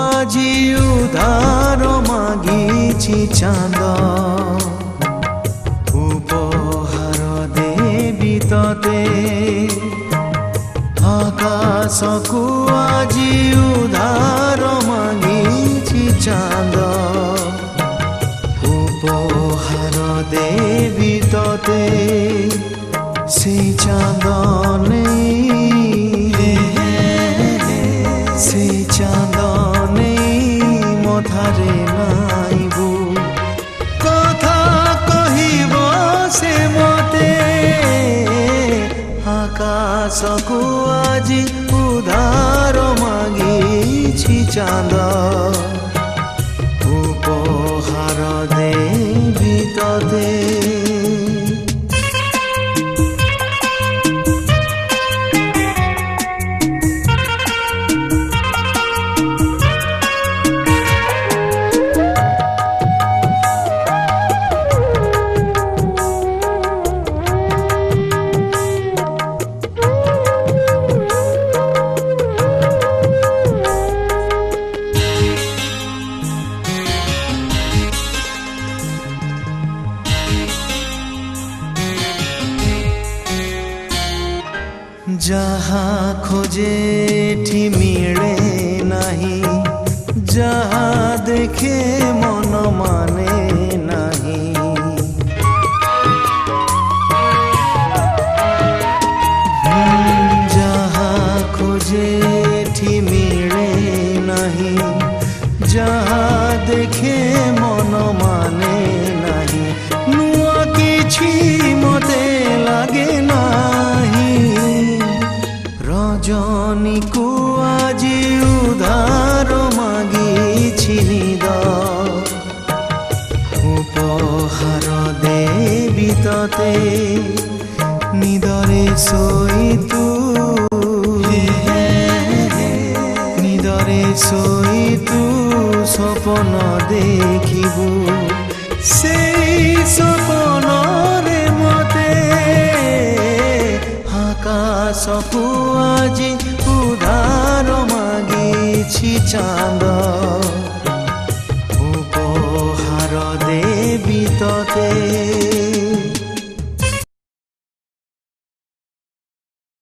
আজি উধার মাগিছি চাঁদ উপহার দেবি ততে আকাশকু আজি উধার মাগিছি চাঁদ উপহার দেবি ততে সেই চাঁদ নেই সেই চাঁদ নেই মথারে নাইবু কথা কহিব সে মতে আকাশকু আজি উধার মাগিছি চাঁদ উপহার দেবি ততে যাহা খোঁজে ঠি মিলে নাহি যাহা দেখে মন মানে নাহি যাহা খোঁজে ঠি মিলে নাহি যাহা দেখে মন মানে নাহি নুয়া কিছু মতে লাগে নাহি রজনীকু আজি উধার মাগিছি নিদ উপহার দেবি ততে নিদরে শোইতু নিদরে শোইতু স্বপ্ন দেখিবু সেই স্বপ্নরে মতে আকাশকু আজি উধার মাগিছি চাঁদ উপহার দেবি ততে